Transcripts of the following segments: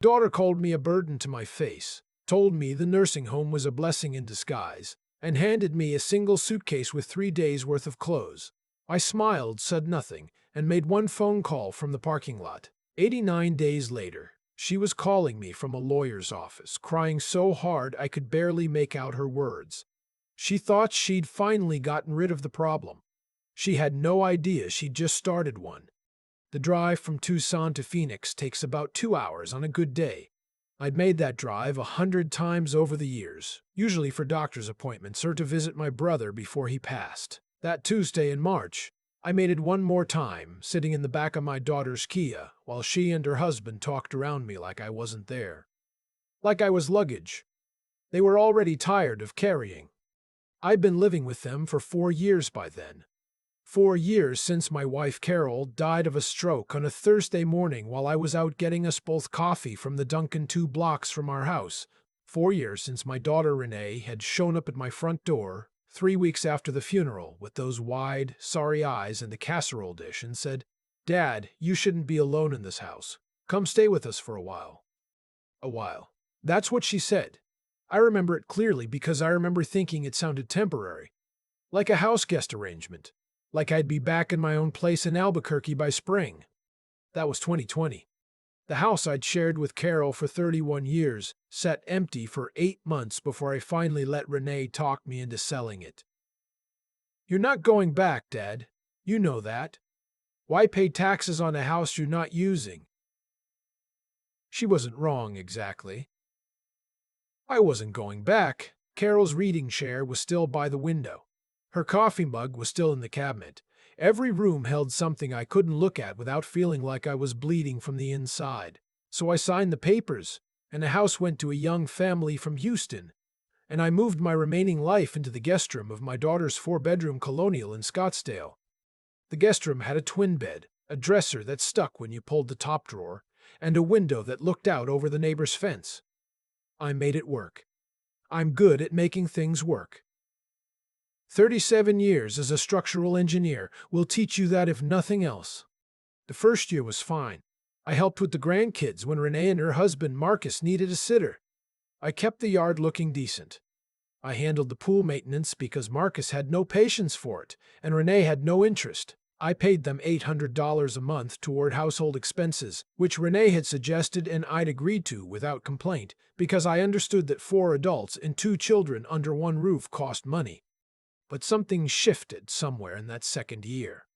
Daughter called me a burden to my face, told me the nursing home was a blessing in disguise, and handed me a single suitcase with 3 days' worth of clothes. I smiled, said nothing, and made one phone call from the parking lot. 89 days later, she was calling me from a lawyer's office, crying so hard I could barely make out her words. She thought she'd finally gotten rid of the problem. She had no idea she'd just started one. The drive from Tucson to Phoenix takes about 2 hours on a good day. I'd made that drive 100 times over the years, usually for doctor's appointments or to visit my brother before he passed. That Tuesday in March, I made it one more time, sitting in the back of my daughter's Kia, while she and her husband talked around me like I wasn't there. Like I was luggage. They were already tired of carrying. I'd been living with them for 4 years by then. 4 years since my wife Carol died of a stroke on a Thursday morning while I was out getting us both coffee from the Dunkin' 2 blocks from our house. 4 years since my daughter Renee had shown up at my front door 3 weeks after the funeral with those wide, sorry eyes and the casserole dish and said, "Dad, you shouldn't be alone in this house. Come stay with us for a while." A while. That's what she said. I remember it clearly because I remember thinking it sounded temporary. Like a house guest arrangement. Like I'd be back in my own place in Albuquerque by spring. That was 2020. The house I'd shared with Carol for 31 years sat empty for 8 months before I finally let Renee talk me into selling it. "You're not going back, Dad. You know that. Why pay taxes on a house you're not using?" She wasn't wrong exactly. I wasn't going back. Carol's reading chair was still by the window. Her coffee mug was still in the cabinet. Every room held something I couldn't look at without feeling like I was bleeding from the inside. So I signed the papers, and the house went to a young family from Houston, and I moved my remaining life into the guest room of my daughter's 4-bedroom colonial in Scottsdale. The guest room had a twin bed, a dresser that stuck when you pulled the top drawer, and a window that looked out over the neighbor's fence. I made it work. I'm good at making things work. 37 years as a structural engineer will teach you that if nothing else. The first year was fine. I helped with the grandkids when Renee and her husband Marcus needed a sitter. I kept the yard looking decent. I handled the pool maintenance because Marcus had no patience for it, and Renee had no interest. I paid them $800 a month toward household expenses, which Renee had suggested and I'd agreed to without complaint, because I understood that 4 adults and 2 children under one roof cost money. But something shifted somewhere in that second year.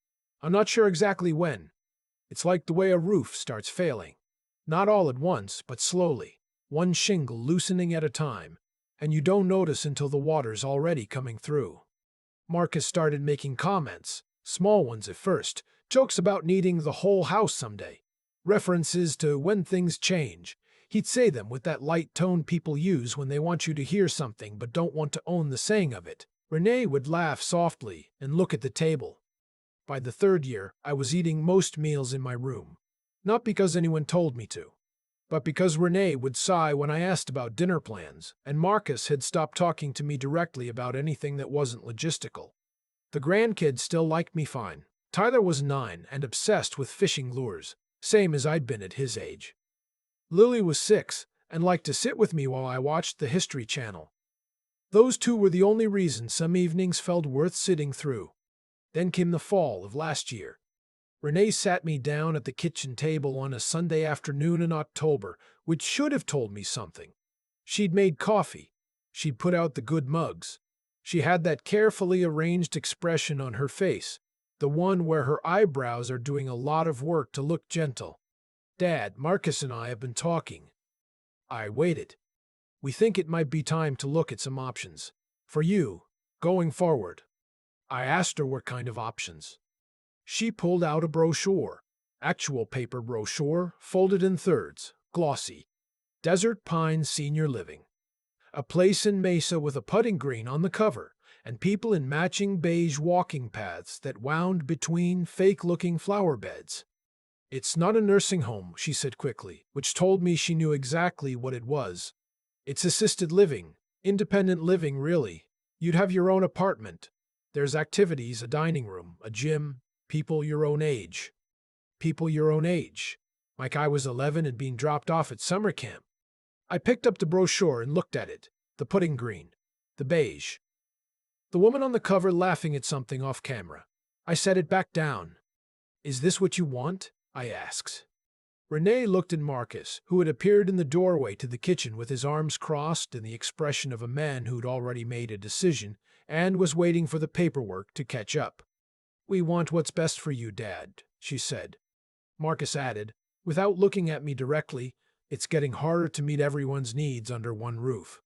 I'm not sure exactly when. It's like the way a roof starts failing. Not all at once, but slowly, one shingle loosening at a time, and you don't notice until the water's already coming through. Marcus started making comments, small ones at first, jokes about needing the whole house someday. References to when things change. He'd say them with that light tone people use when they want you to hear something but don't want to own the saying of it. Renee would laugh softly and look at the table. By the 3rd year, I was eating most meals in my room. Not because anyone told me to, but because Renee would sigh when I asked about dinner plans, and Marcus had stopped talking to me directly about anything that wasn't logistical. The grandkids still liked me fine. Tyler was 9 and obsessed with fishing lures, same as I'd been at his age. Lily was 6 and liked to sit with me while I watched the History Channel. Those 2 were the only reason some evenings felt worth sitting through. Then came the fall of last year. Renee sat me down at the kitchen table on a Sunday afternoon in October, which should have told me something. She'd made coffee. She'd put out the good mugs. She had that carefully arranged expression on her face, the one where her eyebrows are doing a lot of work to look gentle. "Dad, Marcus and I have been talking." I waited. "We think it might be time to look at some options. For you, going forward." I asked her what kind of options. She pulled out a brochure. Actual paper brochure, folded in thirds, glossy. Desert Pines Senior Living. A place in Mesa with a putting green on the cover, and people in matching beige walking paths that wound between fake-looking flower beds. "It's not a nursing home," she said quickly, which told me she knew exactly what it was. "It's assisted living, independent living really. You'd have your own apartment. There's activities, a dining room, a gym, people your own age." People your own age. like I was 11 and being dropped off at summer camp. I picked up the brochure and looked at it. The pudding green. The beige. The woman on the cover laughing at something off camera. I set it back down. Is this what you want? I asked. Renee looked at Marcus, who had appeared in the doorway to the kitchen with his arms crossed and the expression of a man who'd already made a decision and was waiting for the paperwork to catch up. We want what's best for you, Dad, she said. Marcus added, without looking at me directly, it's getting harder to meet everyone's needs under one roof.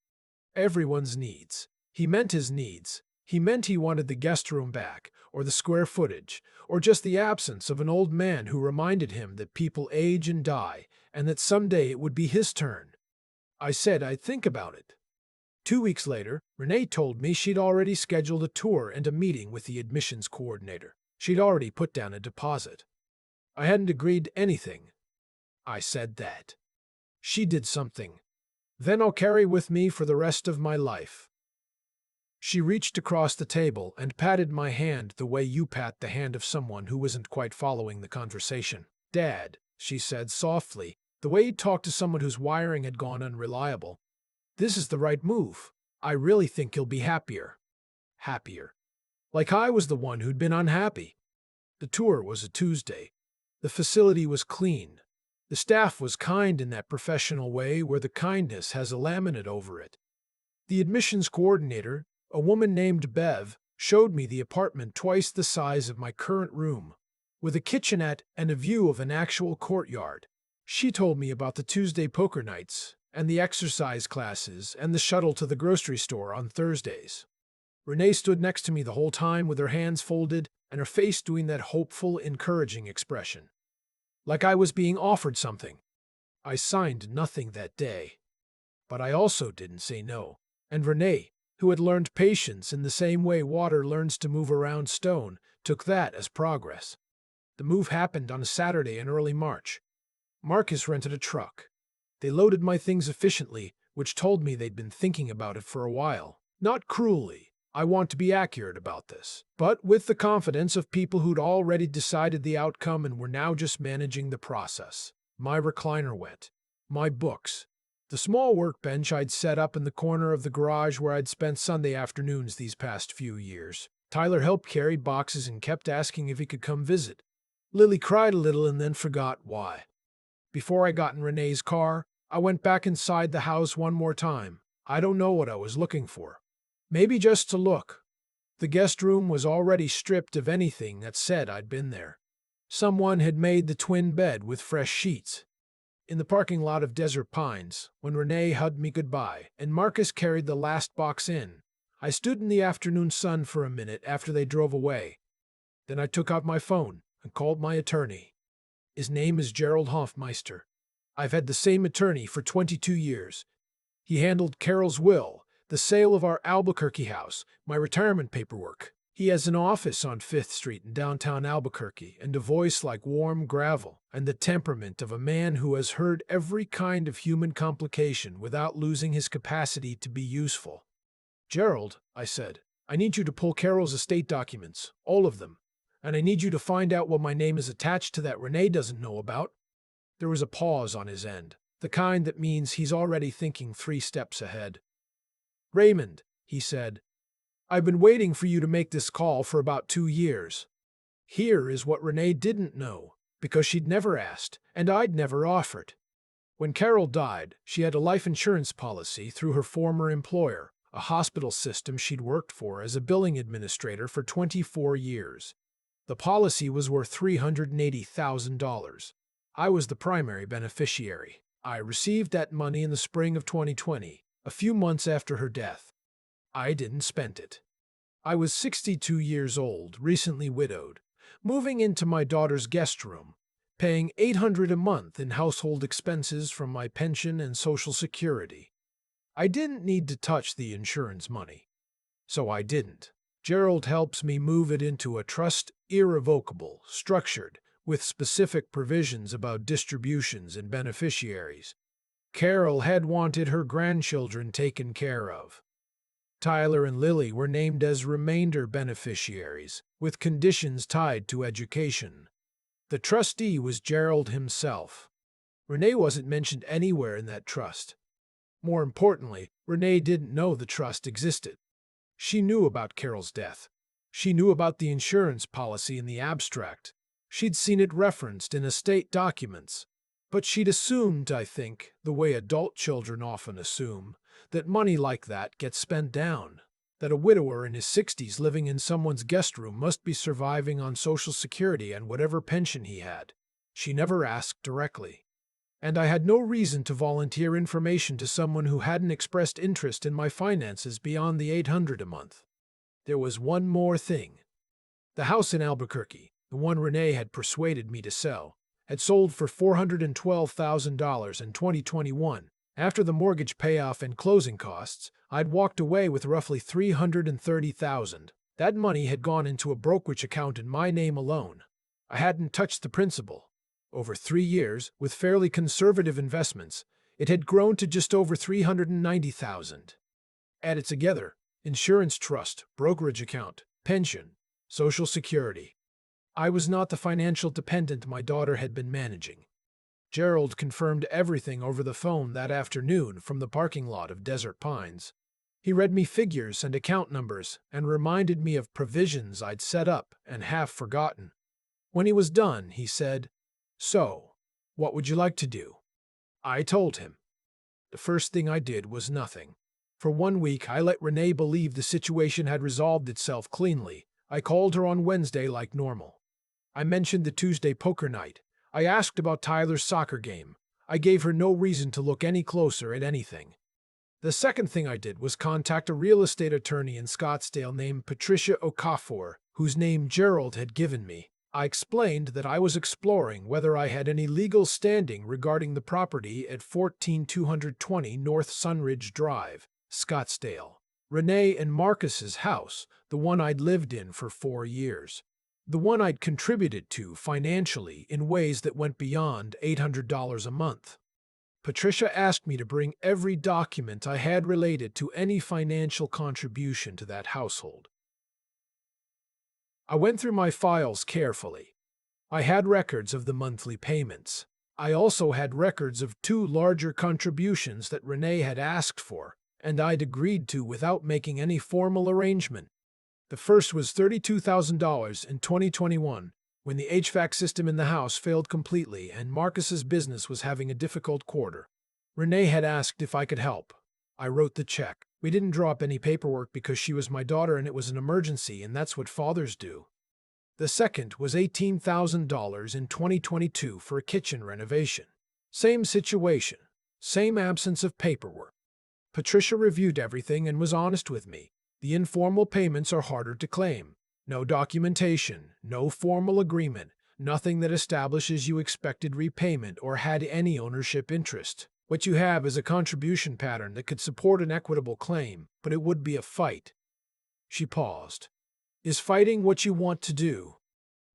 Everyone's needs. He meant his needs. He meant he wanted the guest room back, or the square footage, or just the absence of an old man who reminded him that people age and die, and that someday it would be his turn. I said I'd think about it. 2 weeks later, Renee told me she'd already scheduled a tour and a meeting with the admissions coordinator. She'd already put down a deposit. I hadn't agreed to anything. I said that. She did something. Then I'll carry with me for the rest of my life. She reached across the table and patted my hand the way you pat the hand of someone who isn't quite following the conversation. Dad, she said softly, the way he'd talk to someone whose wiring had gone unreliable. This is the right move. I really think you'll be happier. Happier. Like I was the one who'd been unhappy. The tour was a Tuesday. The facility was clean. The staff was kind in that professional way where the kindness has a laminate over it. The admissions coordinator, a woman named Bev, showed me the apartment twice the size of my current room, with a kitchenette and a view of an actual courtyard. She told me about the Tuesday poker nights, and the exercise classes, and the shuttle to the grocery store on Thursdays. Renee stood next to me the whole time with her hands folded and her face doing that hopeful, encouraging expression. Like I was being offered something. I signed nothing that day. But I also didn't say no. And Renee, who had learned patience in the same way water learns to move around stone, took that as progress. The move happened on a Saturday in early March. Marcus rented a truck. They loaded my things efficiently, which told me they'd been thinking about it for a while. Not cruelly. I want to be accurate about this, but with the confidence of people who'd already decided the outcome and were now just managing the process. My recliner went. My books. The small workbench I'd set up in the corner of the garage where I'd spent Sunday afternoons these past few years. Tyler helped carry boxes and kept asking if he could come visit. Lily cried a little and then forgot why. Before I got in Renee's car, I went back inside the house one more time. I don't know what I was looking for. Maybe just to look. The guest room was already stripped of anything that said I'd been there. Someone had made the twin bed with fresh sheets. In the parking lot of Desert Pines, when Renee hugged me goodbye and Marcus carried the last box in, I stood in the afternoon sun for a minute after they drove away. Then I took out my phone and called my attorney. His name is Gerald Hofmeister. I've had the same attorney for 22 years. He handled Carol's will, the sale of our Albuquerque house, my retirement paperwork. He has an office on 5th Street in downtown Albuquerque and a voice like warm gravel and the temperament of a man who has heard every kind of human complication without losing his capacity to be useful. Gerald, I said, I need you to pull Carol's estate documents, all of them, and I need you to find out what my name is attached to that Renee doesn't know about. There was a pause on his end, the kind that means he's already thinking 3 steps ahead. Raymond, he said, I've been waiting for you to make this call for about 2 years. Here is what Renee didn't know, because she'd never asked, and I'd never offered. When Carol died, she had a life insurance policy through her former employer, a hospital system she'd worked for as a billing administrator for 24 years. The policy was worth $380,000. I was the primary beneficiary. I received that money in the spring of 2020. A few months after her death. I didn't spend it. I was 62 years old, recently widowed, moving into my daughter's guest room, paying $800 a month in household expenses from my pension and Social Security. I didn't need to touch the insurance money. So I didn't. Gerald helps me move it into a trust, irrevocable, structured, with specific provisions about distributions and beneficiaries. Carol had wanted her grandchildren taken care of. Tyler and Lily were named as remainder beneficiaries, with conditions tied to education. The trustee was Gerald himself. Renee wasn't mentioned anywhere in that trust. More importantly, Renee didn't know the trust existed. She knew about Carol's death. She knew about the insurance policy in the abstract. She'd seen it referenced in estate documents. But she'd assumed, I think, the way adult children often assume, that money like that gets spent down, that a widower in his 60s living in someone's guest room must be surviving on Social Security and whatever pension he had. She never asked directly. And I had no reason to volunteer information to someone who hadn't expressed interest in my finances beyond the $800 a month. There was one more thing. The house in Albuquerque, the one Renee had persuaded me to sell, had sold for $412,000 in 2021. After the mortgage payoff and closing costs, I'd walked away with roughly $330,000. That money had gone into a brokerage account in my name alone. I hadn't touched the principal. Over 3 years, with fairly conservative investments, it had grown to just over $390,000. Added together, insurance trust, brokerage account, pension, Social Security. I was not the financial dependent my daughter had been managing. Gerald confirmed everything over the phone that afternoon from the parking lot of Desert Pines. He read me figures and account numbers and reminded me of provisions I'd set up and half forgotten. When he was done, he said, "So, what would you like to do?" I told him. The first thing I did was nothing. For 1 week, I let Renee believe the situation had resolved itself cleanly. I called her on Wednesday like normal. I mentioned the Tuesday poker night. I asked about Tyler's soccer game. I gave her no reason to look any closer at anything. The second thing I did was contact a real estate attorney in Scottsdale named Patricia Okafor, whose name Gerald had given me. I explained that I was exploring whether I had any legal standing regarding the property at 14220 North Sunridge Drive, Scottsdale. Renee and Marcus's house, the one I'd lived in for 4 years. The one I'd contributed to financially in ways that went beyond $800 a month. Patricia asked me to bring every document I had related to any financial contribution to that household. I went through my files carefully. I had records of the monthly payments. I also had records of 2 larger contributions that Renee had asked for, and I'd agreed to without making any formal arrangement. The first was $32,000 in 2021, when the HVAC system in the house failed completely and Marcus's business was having a difficult quarter. Renee had asked if I could help. I wrote the check. We didn't draw up any paperwork because she was my daughter and it was an emergency, and that's what fathers do. The second was $18,000 in 2022 for a kitchen renovation. Same situation, same absence of paperwork. Patricia reviewed everything and was honest with me. The informal payments are harder to claim. No documentation, no formal agreement, nothing that establishes you expected repayment or had any ownership interest. What you have is a contribution pattern that could support an equitable claim, but it would be a fight. She paused. Is fighting what you want to do?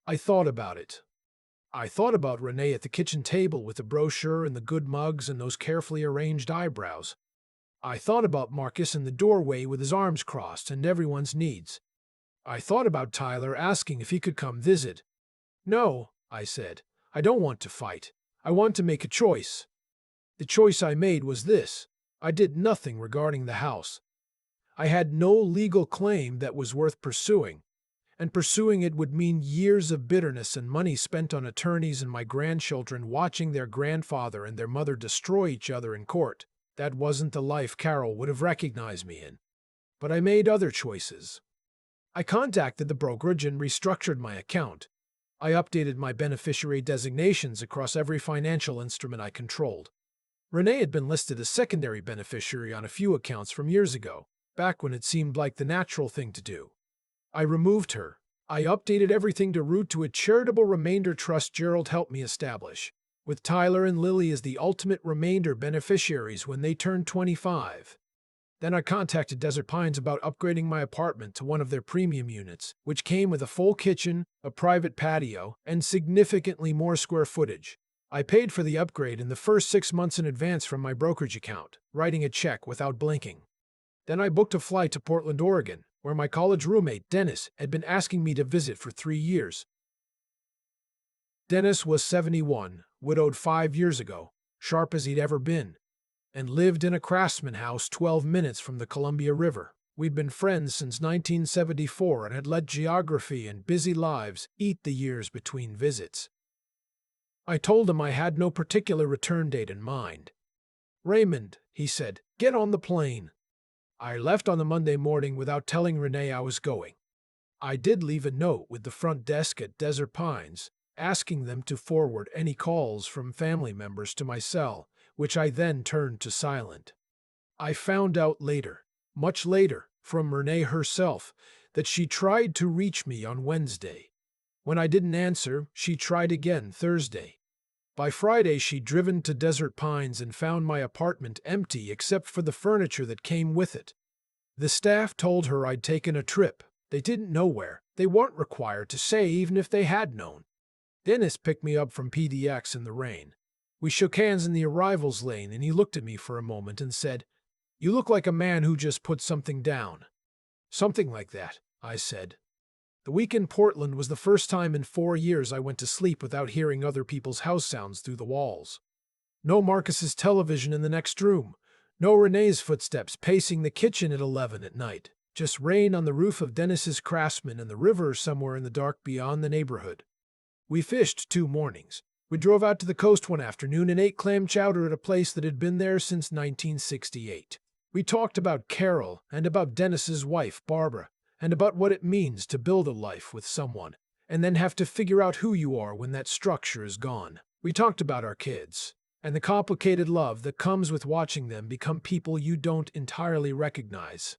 I thought about it. I thought about Renee at the kitchen table with the brochure and the good mugs and those carefully arranged eyebrows. I thought about Marcus in the doorway with his arms crossed and everyone's needs. I thought about Tyler asking if he could come visit. No, I said, I don't want to fight. I want to make a choice. The choice I made was this. I did nothing regarding the house. I had no legal claim that was worth pursuing, and pursuing it would mean years of bitterness and money spent on attorneys and my grandchildren watching their grandfather and their mother destroy each other in court. That wasn't the life Carol would have recognized me in. But I made other choices. I contacted the brokerage and restructured my account. I updated my beneficiary designations across every financial instrument I controlled. Renee had been listed as secondary beneficiary on a few accounts from years ago, back when it seemed like the natural thing to do. I removed her. I updated everything to route to a charitable remainder trust Gerald helped me establish, with Tyler and Lily as the ultimate remainder beneficiaries when they turned 25. Then I contacted Desert Pines about upgrading my apartment to one of their premium units, which came with a full kitchen, a private patio, and significantly more square footage. I paid for the upgrade in the first 6 months in advance from my brokerage account, writing a check without blinking. Then I booked a flight to Portland, Oregon, where my college roommate, Dennis, had been asking me to visit for 3 years. Dennis was 71, widowed 5 years ago, sharp as he'd ever been, and lived in a craftsman house 12 minutes from the Columbia River. We'd been friends since 1974 and had let geography and busy lives eat the years between visits. I told him I had no particular return date in mind. "Raymond," he said, "get on the plane." I left on the Monday morning without telling Renee I was going. I did leave a note with the front desk at Desert Pines, asking them to forward any calls from family members to my cell, which I then turned to silent. I found out later, much later, from Renee herself, that she tried to reach me on Wednesday. When I didn't answer, she tried again Thursday. By Friday, she'd driven to Desert Pines and found my apartment empty except for the furniture that came with it. The staff told her I'd taken a trip. They didn't know where. They weren't required to say even if they had known. Dennis picked me up from PDX in the rain. We shook hands in the arrivals lane and he looked at me for a moment and said, "You look like a man who just put something down." "Something like that," I said. The week in Portland was the first time in 4 years I went to sleep without hearing other people's house sounds through the walls. No Marcus's television in the next room. No Renee's footsteps pacing the kitchen at 11 at night. Just rain on the roof of Dennis's Craftsman and the river somewhere in the dark beyond the neighborhood. We fished 2 mornings. We drove out to the coast one afternoon and ate clam chowder at a place that had been there since 1968. We talked about Carol and about Dennis's wife, Barbara, and about what it means to build a life with someone, and then have to figure out who you are when that structure is gone. We talked about our kids, and the complicated love that comes with watching them become people you don't entirely recognize.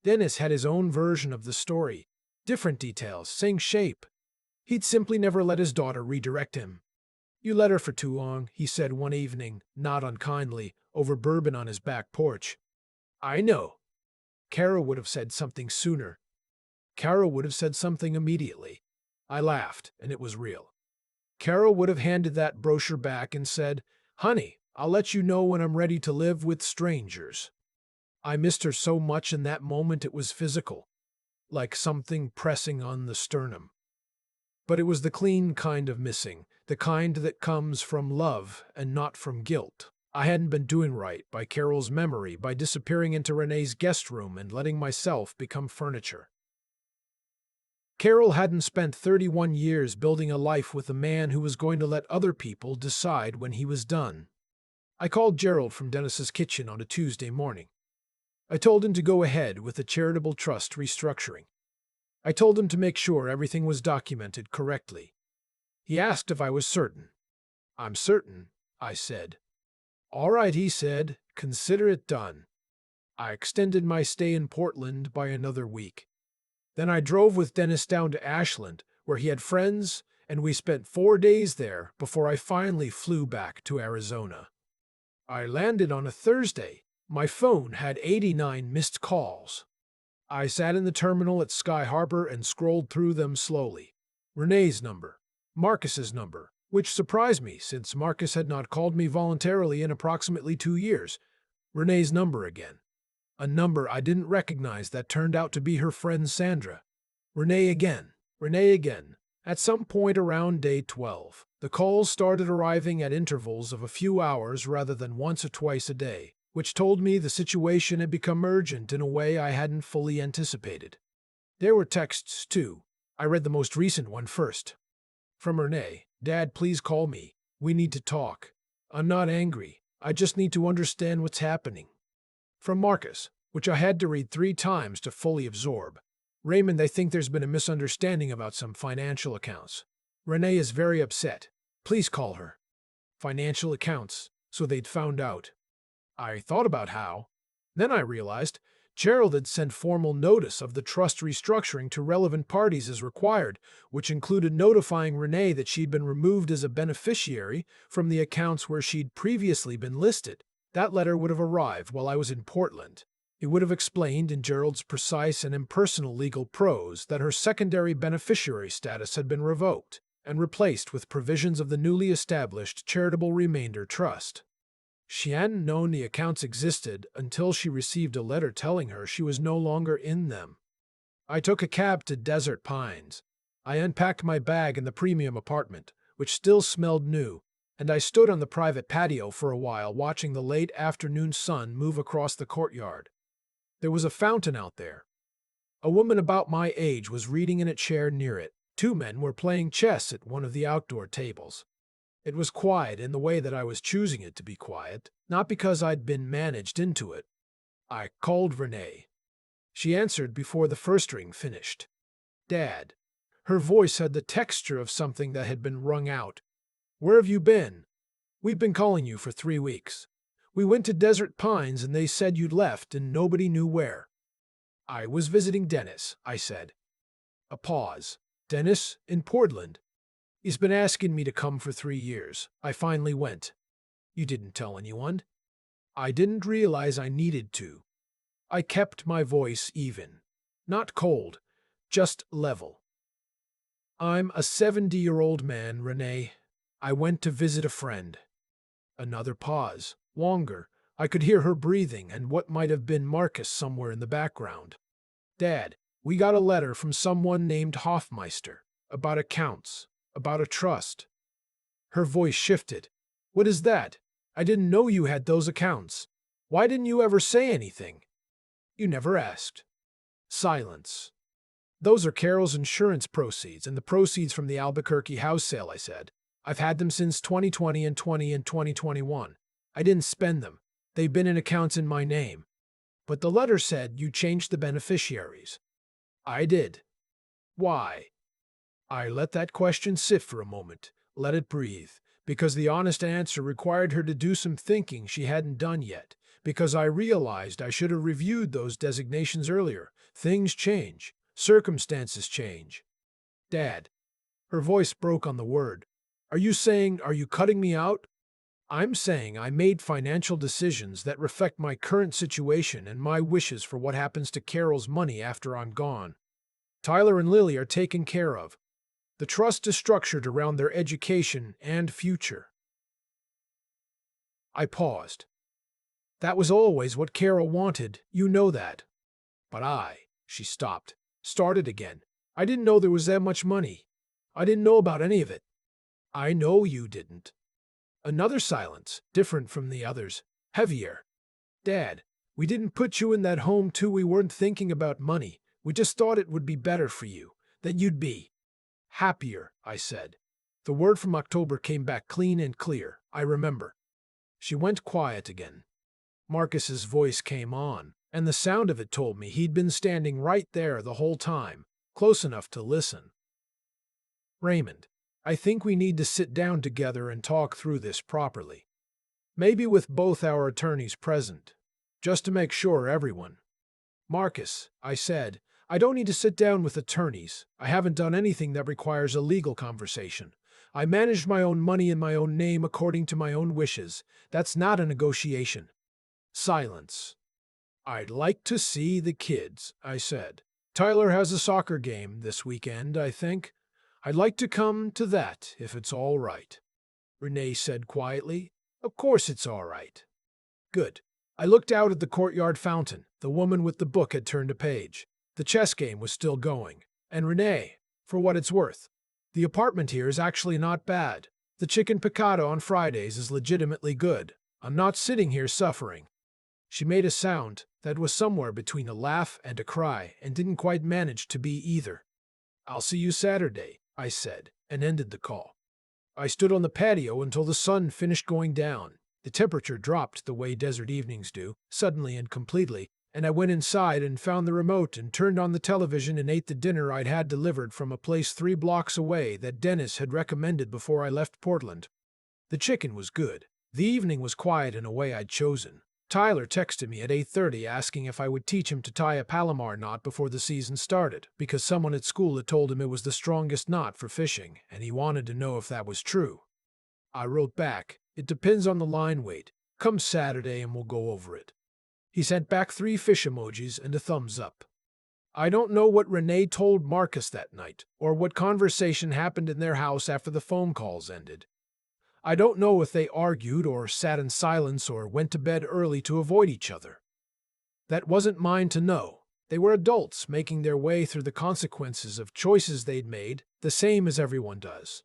Dennis had his own version of the story, different details, same shape. He'd simply never let his daughter redirect him. "You let her for too long," he said one evening, not unkindly, over bourbon on his back porch. "I know." Carol would have said something sooner. Carol would have said something immediately. I laughed, and it was real. Carol would have handed that brochure back and said, "Honey, I'll let you know when I'm ready to live with strangers." I missed her so much in that moment it was physical, like something pressing on the sternum. But it was the clean kind of missing, the kind that comes from love and not from guilt. I hadn't been doing right by Carol's memory by disappearing into Renee's guest room and letting myself become furniture. Carol hadn't spent 31 years building a life with a man who was going to let other people decide when he was done. I called Gerald from Dennis's kitchen on a Tuesday morning. I told him to go ahead with the charitable trust restructuring. I told him to make sure everything was documented correctly. He asked if I was certain. "I'm certain," I said. "All right," he said, "consider it done." I extended my stay in Portland by another week. Then I drove with Dennis down to Ashland, where he had friends, and we spent 4 days there before I finally flew back to Arizona. I landed on a Thursday. My phone had 89 missed calls. I sat in the terminal at Sky Harbor and scrolled through them slowly. Renee's number, Marcus's number, which surprised me since Marcus had not called me voluntarily in approximately 2 years. Renee's number again. A number I didn't recognize that turned out to be her friend Sandra. Renee again. Renee again. At some point around day 12, the calls started arriving at intervals of a few hours rather than once or twice a day, which told me the situation had become urgent in a way I hadn't fully anticipated. There were texts, too. I read the most recent one first. From Renee, "Dad, please call me. We need to talk. I'm not angry. I just need to understand what's happening." From Marcus, which I had to read 3 times to fully absorb. "Raymond, I think there's been a misunderstanding about some financial accounts. Renee is very upset. Please call her." Financial accounts, so they'd found out. I thought about how. Then I realized Gerald had sent formal notice of the trust restructuring to relevant parties as required, which included notifying Renee that she'd been removed as a beneficiary from the accounts where she'd previously been listed. That letter would have arrived while I was in Portland. It would have explained in Gerald's precise and impersonal legal prose that her secondary beneficiary status had been revoked and replaced with provisions of the newly established Charitable Remainder Trust. She hadn't known the accounts existed until she received a letter telling her she was no longer in them. I took a cab to Desert Pines. I unpacked my bag in the premium apartment, which still smelled new, and I stood on the private patio for a while watching the late afternoon sun move across the courtyard. There was a fountain out there. A woman about my age was reading in a chair near it. Two men were playing chess at one of the outdoor tables. It was quiet in the way that I was choosing it to be quiet, not because I'd been managed into it. I called Renee. She answered before the first ring finished. Dad. Her voice had the texture of something that had been wrung out. Where have you been? We've been calling you for 3 weeks. We went to Desert Pines and they said you'd left and nobody knew where. I was visiting Dennis, I said. A pause. Dennis, in Portland. He's been asking me to come for 3 years. I finally went. You didn't tell anyone? I didn't realize I needed to. I kept my voice even. Not cold, just level. I'm a 70-year-old man, Renee. I went to visit a friend. Another pause. Longer. I could hear her breathing and what might have been Marcus somewhere in the background. Dad, we got a letter from someone named Hoffmeister. About accounts. About a trust. Her voice shifted. What is that? I didn't know you had those accounts. Why didn't you ever say anything? You never asked. Silence. Those are Carol's insurance proceeds and the proceeds from the Albuquerque house sale, I said. I've had them since 2020 and 2021. I didn't spend them. They've been in accounts in my name. But the letter said you changed the beneficiaries. I did. Why? I let that question sit for a moment, let it breathe, because the honest answer required her to do some thinking she hadn't done yet, because I realized I should have reviewed those designations earlier. Things change. Circumstances change. Dad. Her voice broke on the word. Are you cutting me out? I'm saying I made financial decisions that reflect my current situation and my wishes for what happens to Carol's money after I'm gone. Tyler and Lily are taken care of. The trust is structured around their education and future. I paused. That was always what Carol wanted, you know that. But she stopped, started again. I didn't know there was that much money. I didn't know about any of it. I know you didn't. Another silence, different from the others, heavier. Dad, we didn't put you in that home too. We weren't thinking about money. We just thought it would be better for you, that you'd be happier, I said. The word from October came back clean and clear, I remember. She went quiet again. Marcus's voice came on, and the sound of it told me he'd been standing right there the whole time, close enough to listen. Raymond, I think we need to sit down together and talk through this properly. Maybe with both our attorneys present, just to make sure everyone. Marcus, I said, I don't need to sit down with attorneys. I haven't done anything that requires a legal conversation. I managed my own money in my own name according to my own wishes. That's not a negotiation. Silence. I'd like to see the kids, I said. Tyler has a soccer game this weekend, I think. I'd like to come to that, if it's all right. Renee said quietly. Of course it's all right. Good. I looked out at the courtyard fountain. The woman with the book had turned a page. The chess game was still going. And Renee, for what it's worth, the apartment here is actually not bad. The chicken picado on Fridays is legitimately good. I'm not sitting here suffering. She made a sound that was somewhere between a laugh and a cry and didn't quite manage to be either. I'll see you Saturday, I said, and ended the call. I stood on the patio until the sun finished going down. The temperature dropped the way desert evenings do, suddenly and completely, and I went inside and found the remote and turned on the television and ate the dinner I'd had delivered from a place 3 blocks away that Dennis had recommended before I left Portland. The chicken was good. The evening was quiet in a way I'd chosen. Tyler texted me at 8:30 asking if I would teach him to tie a Palomar knot before the season started, because someone at school had told him it was the strongest knot for fishing, and he wanted to know if that was true. I wrote back, it depends on the line weight. Come Saturday and we'll go over it. He sent back 3 fish emojis and a thumbs up. I don't know what Renee told Marcus that night, or what conversation happened in their house after the phone calls ended. I don't know if they argued or sat in silence or went to bed early to avoid each other. That wasn't mine to know. They were adults making their way through the consequences of choices they'd made, the same as everyone does.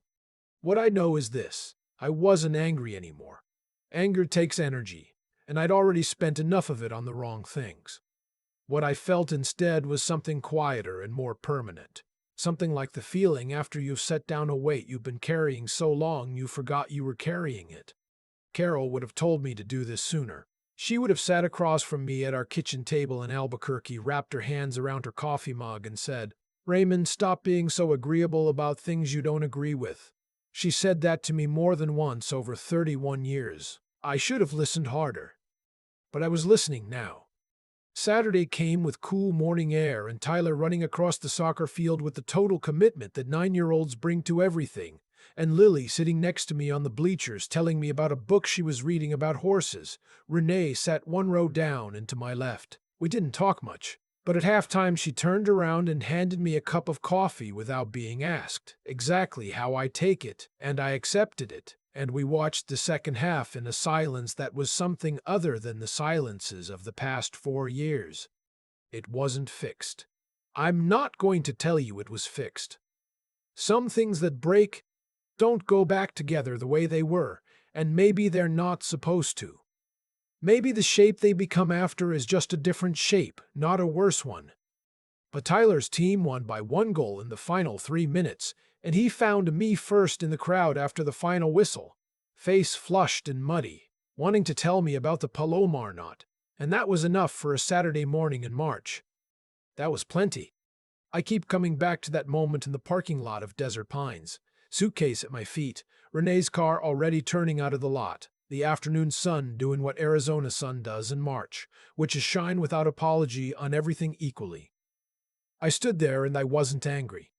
What I know is this. I wasn't angry anymore. Anger takes energy, and I'd already spent enough of it on the wrong things. What I felt instead was something quieter and more permanent. Something like the feeling after you've set down a weight you've been carrying so long you forgot you were carrying it. Carol would have told me to do this sooner. She would have sat across from me at our kitchen table in Albuquerque, wrapped her hands around her coffee mug, and said, "Raymond, stop being so agreeable about things you don't agree with." She said that to me more than once over 31 years. I should have listened harder. But I was listening now. Saturday came with cool morning air and Tyler running across the soccer field with the total commitment that 9-year-olds bring to everything, and Lily sitting next to me on the bleachers telling me about a book she was reading about horses. Renee sat one row down and to my left. We didn't talk much, but at halftime she turned around and handed me a cup of coffee without being asked exactly how I take it, and I accepted it. And we watched the second half in a silence that was something other than the silences of the past 4 years. It wasn't fixed. I'm not going to tell you it was fixed. Some things that break don't go back together the way they were, and maybe they're not supposed to. Maybe the shape they become after is just a different shape, not a worse one. But Tyler's team won by 1 goal in the final 3 minutes, and he found me first in the crowd after the final whistle, face flushed and muddy, wanting to tell me about the Palomar knot, and that was enough for a Saturday morning in March. That was plenty. I keep coming back to that moment in the parking lot of Desert Pines, suitcase at my feet, Renee's car already turning out of the lot, the afternoon sun doing what Arizona sun does in March, which is shine without apology on everything equally. I stood there and I wasn't angry.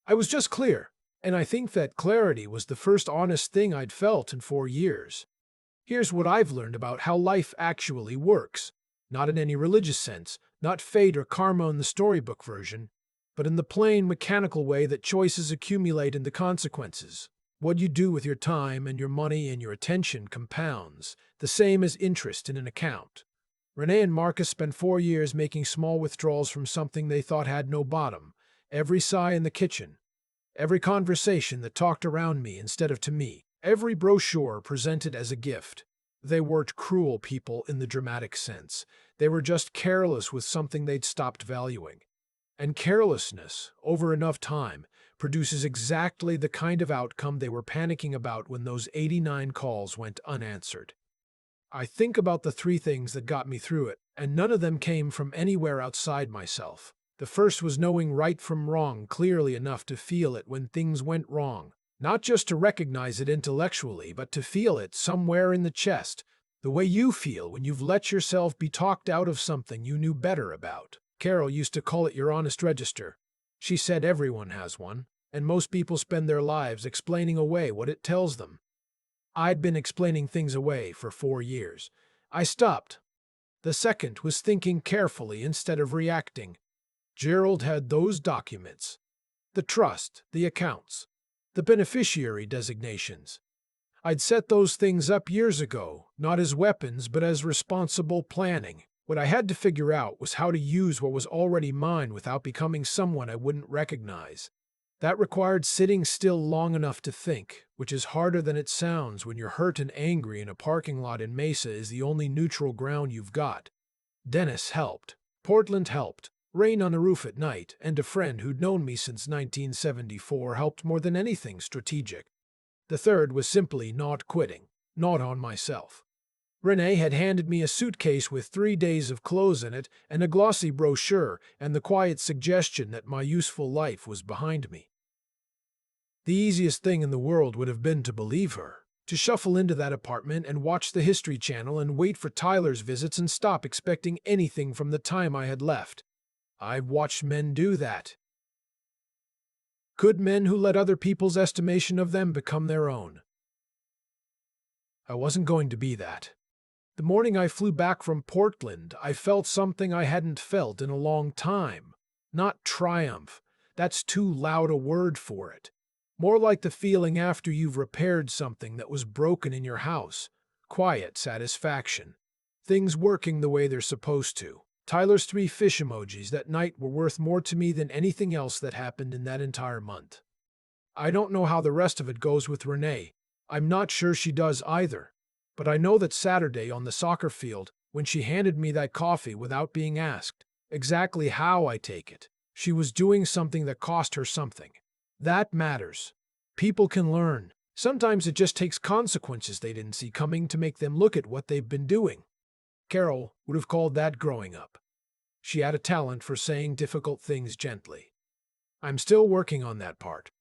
I was just clear, and I think that clarity was the first honest thing I'd felt in 4 years. Here's what I've learned about how life actually works, not in any religious sense, not fate or karma in the storybook version, but in the plain mechanical way that choices accumulate into consequences. What you do with your time and your money and your attention compounds, the same as interest in an account. Renee and Marcus spent 4 years making small withdrawals from something they thought had no bottom. Every sigh in the kitchen, every conversation that talked around me instead of to me, every brochure presented as a gift. They weren't cruel people in the dramatic sense. They were just careless with something they'd stopped valuing. And carelessness, over enough time, produces exactly the kind of outcome they were panicking about when those 89 calls went unanswered. I think about the 3 things that got me through it, and none of them came from anywhere outside myself. The first was knowing right from wrong clearly enough to feel it when things went wrong. Not just to recognize it intellectually, but to feel it somewhere in the chest, the way you feel when you've let yourself be talked out of something you knew better about. Carol used to call it your honest register. She said everyone has one, and most people spend their lives explaining away what it tells them. I'd been explaining things away for 4 years. I stopped. The second was thinking carefully instead of reacting. Gerald had those documents. The trust, the accounts, the beneficiary designations. I'd set those things up years ago, not as weapons but as responsible planning. What I had to figure out was how to use what was already mine without becoming someone I wouldn't recognize. That required sitting still long enough to think, which is harder than it sounds when you're hurt and angry and a parking lot in Mesa is the only neutral ground you've got. Dennis helped. Portland helped. Rain on the roof at night, and a friend who'd known me since 1974 helped more than anything strategic. The third was simply not quitting, not on myself. Renee had handed me a suitcase with 3 days of clothes in it and a glossy brochure and the quiet suggestion that my useful life was behind me. The easiest thing in the world would have been to believe her, to shuffle into that apartment and watch the History Channel and wait for Tyler's visits and stop expecting anything from the time I had left. I've watched men do that. Good men who let other people's estimation of them become their own. I wasn't going to be that. The morning I flew back from Portland, I felt something I hadn't felt in a long time. Not triumph. That's too loud a word for it. More like the feeling after you've repaired something that was broken in your house. Quiet satisfaction. Things working the way they're supposed to. Tyler's 3 fish emojis that night were worth more to me than anything else that happened in that entire month. I don't know how the rest of it goes with Renee. I'm not sure she does either. But I know that Saturday on the soccer field, when she handed me that coffee without being asked exactly how I take it, she was doing something that cost her something. That matters. People can learn. Sometimes it just takes consequences they didn't see coming to make them look at what they've been doing. Carol would have called that growing up. She had a talent for saying difficult things gently. I'm still working on that part.